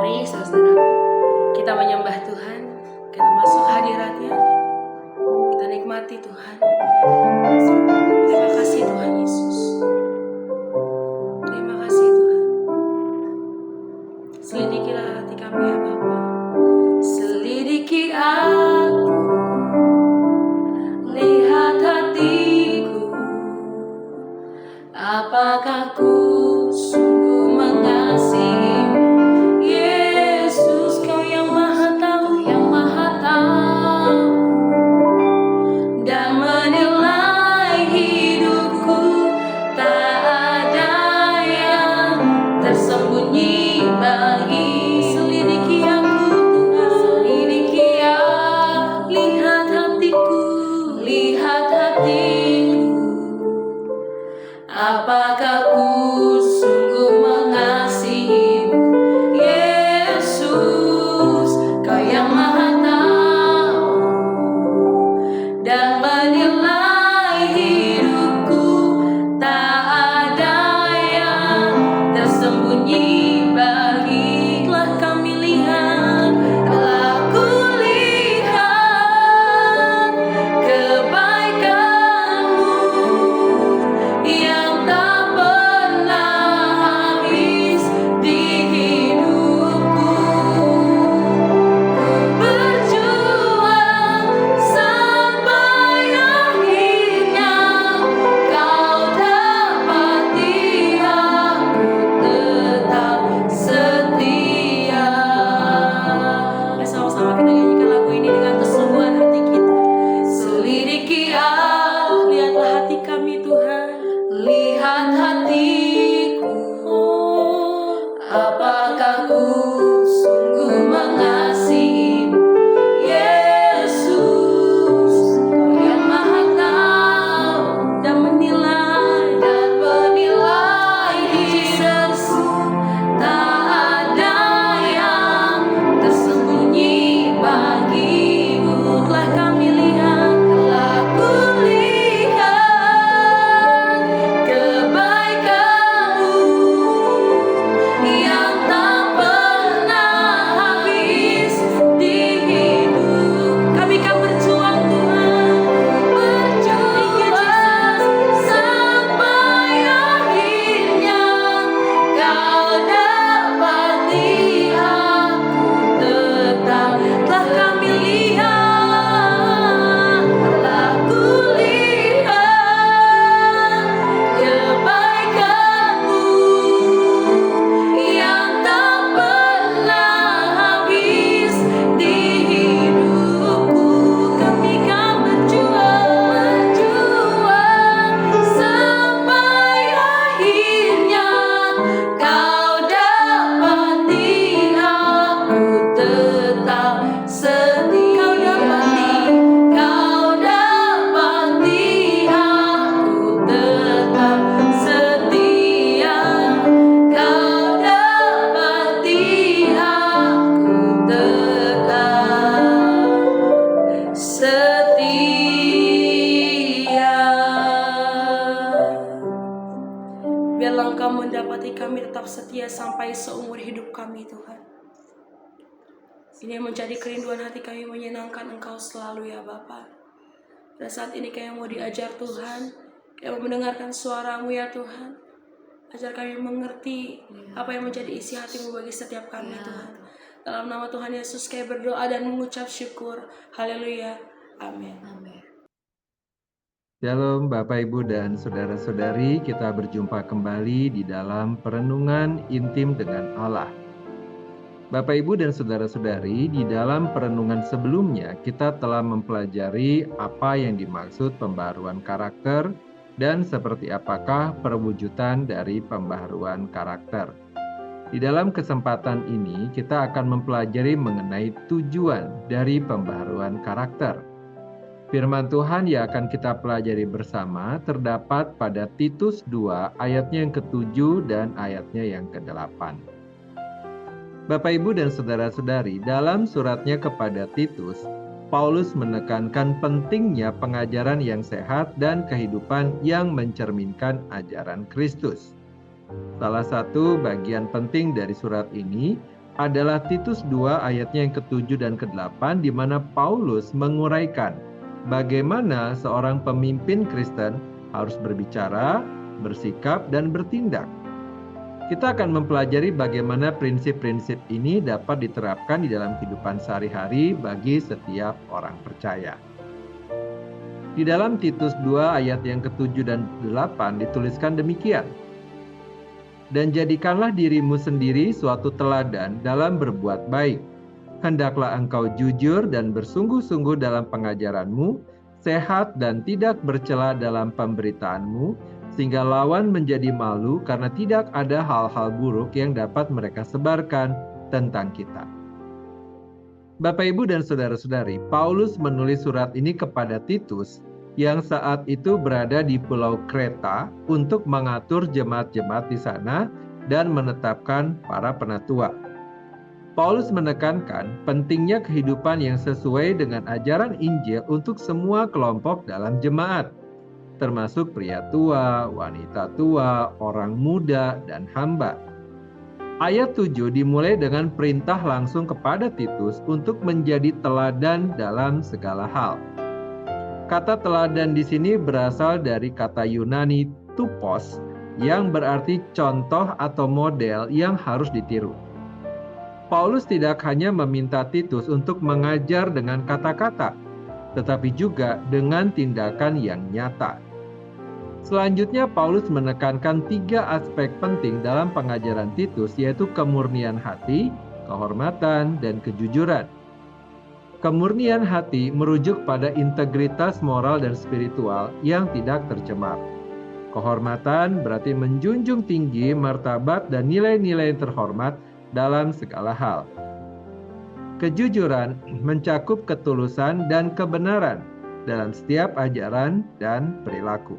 Mari saudara-saudaraku, kita menyembah Tuhan, kita masuk hadirat-Nya, kita nikmati Tuhan. Terima kasih Tuhan Yesus. Terima kasih Tuhan. Selidikilah hati kami ya Bapa. Selidiki aku, lihat hatiku, apakah ku sungguh mengasihi Yesus, Kau yang Maha Tahu, dan menilai hidupku. Tak ada yang tersembunyi bagi. Selidiki aku Tuhan, selidiki aku, lihat hatiku, apakah ku sungguh mengasihimu Yesus, Kau yang Maha Tahu dan menilai hidupku. Tak ada yang tersembunyi bagi. Telah kami lihat, telah ku lihat kebaikan-Mu yang tak pernah habis di hidupku. Berjuang sampai akhirnya, Kau dapati aku tetap setia. Mari sama-sama kita nyanyikan lagu ini dengan kesungguhan hati kita. Selidiki aku, lihatlah hati kami Tuhan, lihat hatiku, apakah ku sungguh mengasihimu Yesus, Kau yang Maha Tahu dan menilai hidupku. Tak ada yang tersembunyi bagimu. Telah kami lihat, telah ku lihat kebaikan-Mu yang tak pernah habis di hidup. Kami kan berjuang Tuhan, berjuang sampai akhirnya, Kau dapati aku tetap. Telah kami lihat, telah ku lihat kebaikan-Mu yang tak pernah habis di hidupku. Kami kan berjuang sampai akhirnya, Kau dapati aku tetap setia. Kau dapati aku tetap setia. Kau dapati aku tetap setia. Biarlah Engkau mendapati kami tetap setia sampai seumur hidup kami Tuhan. Ini yang menjadi kerinduan hati kami, menyenangkan Engkau selalu ya Bapa. Pada saat ini kami mau diajar Tuhan, kami mau mendengarkan suara-Mu ya Tuhan. Ajar kami mengerti apa yang menjadi isi hati-Mu bagi setiap kami Tuhan. Dalam nama Tuhan Yesus kami berdoa dan mengucap syukur. Haleluya. Amin. Shalom Bapak Ibu dan Saudara-saudari, kita berjumpa kembali di dalam perenungan intim dengan Allah. Bapak Ibu dan Saudara-saudari, di dalam perenungan sebelumnya kita telah mempelajari apa yang dimaksud pembaharuan karakter dan seperti apakah perwujudan dari pembaharuan karakter. Di dalam kesempatan ini kita akan mempelajari mengenai tujuan dari pembaharuan karakter. Firman Tuhan yang akan kita pelajari bersama terdapat pada Titus 2 ayatnya yang ke-7 dan ayatnya yang ke-8. Bapak Ibu dan Saudara-saudari, dalam suratnya kepada Titus, Paulus menekankan pentingnya pengajaran yang sehat dan kehidupan yang mencerminkan ajaran Kristus. Salah satu bagian penting dari surat ini adalah Titus 2 ayatnya yang ke-7 dan ke-8, di mana Paulus menguraikan bagaimana seorang pemimpin Kristen harus berbicara, bersikap, dan bertindak. Kita akan mempelajari bagaimana prinsip-prinsip ini dapat diterapkan di dalam kehidupan sehari-hari bagi setiap orang percaya. Di dalam Titus 2 ayat yang ke-7 dan 8 dituliskan demikian. Dan jadikanlah dirimu sendiri suatu teladan dalam berbuat baik. Hendaklah engkau jujur dan bersungguh-sungguh dalam pengajaranmu, sehat dan tidak bercela dalam pemberitaanmu, sehingga lawan menjadi malu karena tidak ada hal-hal buruk yang dapat mereka sebarkan tentang kita. Bapak, Ibu, dan saudara-saudari, Paulus menulis surat ini kepada Titus yang saat itu berada di Pulau Kreta untuk mengatur jemaat-jemaat di sana dan menetapkan para penatua. Paulus menekankan pentingnya kehidupan yang sesuai dengan ajaran Injil untuk semua kelompok dalam jemaat, termasuk pria tua, wanita tua, orang muda, dan hamba. Ayat 7 dimulai dengan perintah langsung kepada Titus untuk menjadi teladan dalam segala hal. Kata teladan di sini berasal dari kata Yunani tupos yang berarti contoh atau model yang harus ditiru. Paulus tidak hanya meminta Titus untuk mengajar dengan kata-kata, tetapi juga dengan tindakan yang nyata. Selanjutnya Paulus menekankan 3 aspek penting dalam pengajaran Titus, yaitu kemurnian hati, kehormatan, dan kejujuran. Kemurnian hati merujuk pada integritas moral dan spiritual yang tidak tercemar. Kehormatan berarti menjunjung tinggi martabat dan nilai-nilai yang terhormat dalam segala hal. Kejujuran mencakup ketulusan dan kebenaran dalam setiap ajaran dan perilaku.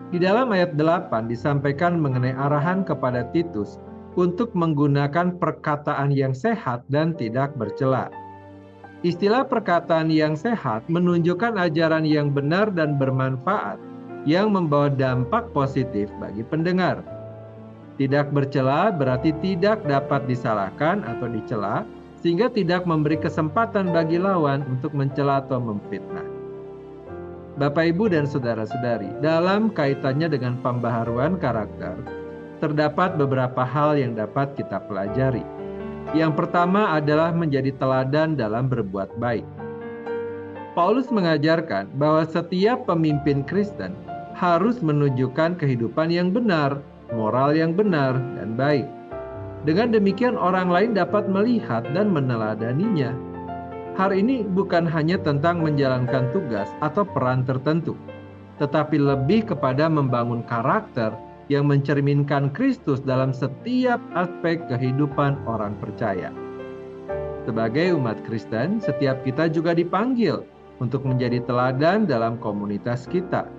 Di dalam ayat 8 disampaikan mengenai arahan kepada Titus untuk menggunakan perkataan yang sehat dan tidak bercela. Istilah perkataan yang sehat menunjukkan ajaran yang benar dan bermanfaat yang membawa dampak positif bagi pendengar. Tidak bercela berarti tidak dapat disalahkan atau dicela, sehingga tidak memberi kesempatan bagi lawan untuk mencela atau memfitnah. Bapak, Ibu, dan saudara-saudari, dalam kaitannya dengan pembaharuan karakter, terdapat beberapa hal yang dapat kita pelajari. Yang pertama adalah menjadi teladan dalam berbuat baik. Paulus mengajarkan bahwa setiap pemimpin Kristen harus menunjukkan kehidupan yang benar, moral yang benar, dan baik. Dengan demikian orang lain dapat melihat dan meneladaninya. Hal ini bukan hanya tentang menjalankan tugas atau peran tertentu, tetapi lebih kepada membangun karakter yang mencerminkan Kristus dalam setiap aspek kehidupan orang percaya. Sebagai umat Kristen, setiap kita juga dipanggil untuk menjadi teladan dalam komunitas kita.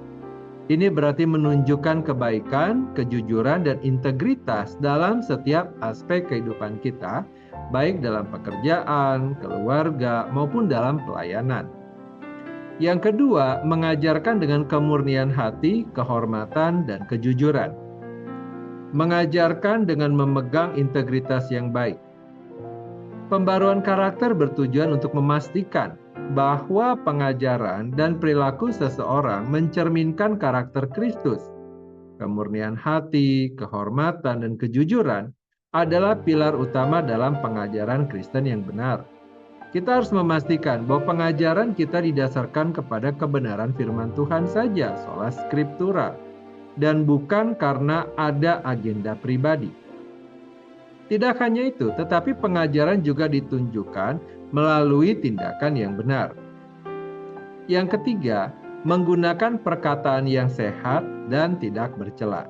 Ini berarti menunjukkan kebaikan, kejujuran, dan integritas dalam setiap aspek kehidupan kita, baik dalam pekerjaan, keluarga, maupun dalam pelayanan. Yang kedua, mengajarkan dengan kemurnian hati, kehormatan, dan kejujuran. Mengajarkan dengan memegang integritas yang baik. Pembaruan karakter bertujuan untuk memastikan bahwa pengajaran dan perilaku seseorang mencerminkan karakter Kristus. Kemurnian hati, kehormatan, dan kejujuran adalah pilar utama dalam pengajaran Kristen yang benar. Kita harus memastikan bahwa pengajaran kita didasarkan kepada kebenaran firman Tuhan saja, sola scriptura, dan bukan karena ada agenda pribadi. Tidak hanya itu, tetapi pengajaran juga ditunjukkan melalui tindakan yang benar. Yang ketiga, menggunakan perkataan yang sehat dan tidak bercela.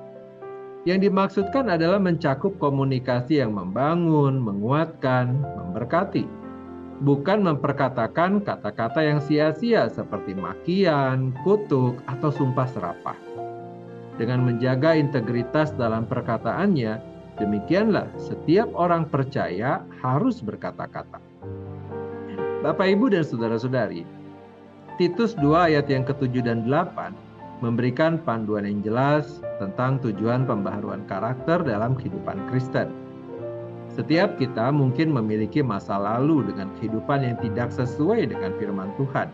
Yang dimaksudkan adalah mencakup komunikasi yang membangun, menguatkan, memberkati. Bukan memperkatakan kata-kata yang sia-sia seperti makian, kutuk, atau sumpah serapah. Dengan menjaga integritas dalam perkataannya, demikianlah setiap orang percaya harus berkata-kata. Bapak, Ibu, dan saudara-saudari, Titus 2 ayat yang ke-7 dan 8 memberikan panduan yang jelas tentang tujuan pembaharuan karakter dalam kehidupan Kristen. Setiap kita mungkin memiliki masa lalu dengan kehidupan yang tidak sesuai dengan firman Tuhan.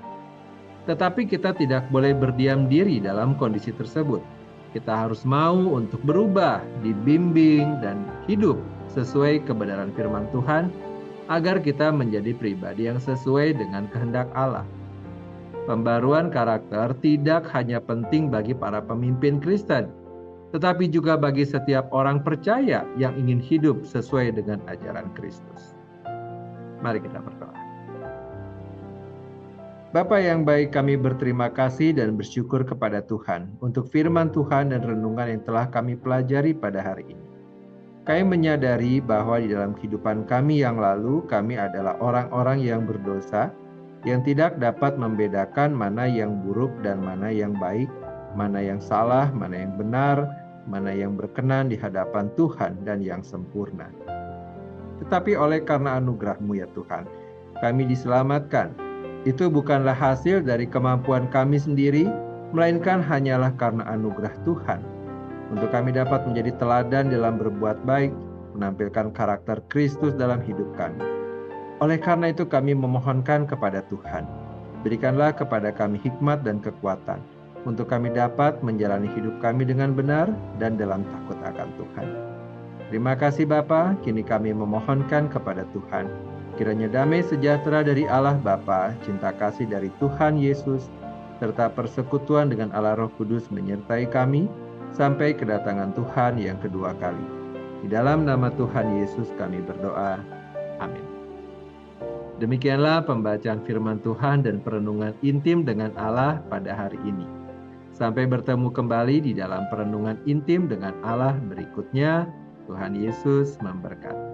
Tetapi kita tidak boleh berdiam diri dalam kondisi tersebut. Kita harus mau untuk berubah, dibimbing, dan hidup sesuai kebenaran firman Tuhan agar kita menjadi pribadi yang sesuai dengan kehendak Allah. Pembaruan karakter tidak hanya penting bagi para pemimpin Kristen, tetapi juga bagi setiap orang percaya yang ingin hidup sesuai dengan ajaran Kristus. Mari kita berdoa. Bapa yang baik, kami berterima kasih dan bersyukur kepada Tuhan untuk firman Tuhan dan renungan yang telah kami pelajari pada hari ini. Kami menyadari bahwa di dalam kehidupan kami yang lalu, kami adalah orang-orang yang berdosa, yang tidak dapat membedakan mana yang buruk dan mana yang baik, mana yang salah, mana yang benar, mana yang berkenan di hadapan Tuhan dan yang sempurna. Tetapi oleh karena anugerah-Mu ya Tuhan, kami diselamatkan. Itu bukanlah hasil dari kemampuan kami sendiri, melainkan hanyalah karena anugerah Tuhan. Untuk kami dapat menjadi teladan dalam berbuat baik, menampilkan karakter Kristus dalam hidup kami. Oleh karena itu kami memohonkan kepada Tuhan, berikanlah kepada kami hikmat dan kekuatan, untuk kami dapat menjalani hidup kami dengan benar dan dalam takut akan Tuhan. Terima kasih Bapa, kini kami memohonkan kepada Tuhan, kiranya damai sejahtera dari Allah Bapa, cinta kasih dari Tuhan Yesus, serta persekutuan dengan Allah Roh Kudus menyertai kami, sampai kedatangan Tuhan yang kedua kali. Di dalam nama Tuhan Yesus kami berdoa. Amin. Demikianlah pembacaan firman Tuhan dan perenungan intim dengan Allah pada hari ini. Sampai bertemu kembali di dalam perenungan intim dengan Allah berikutnya. Tuhan Yesus memberkati.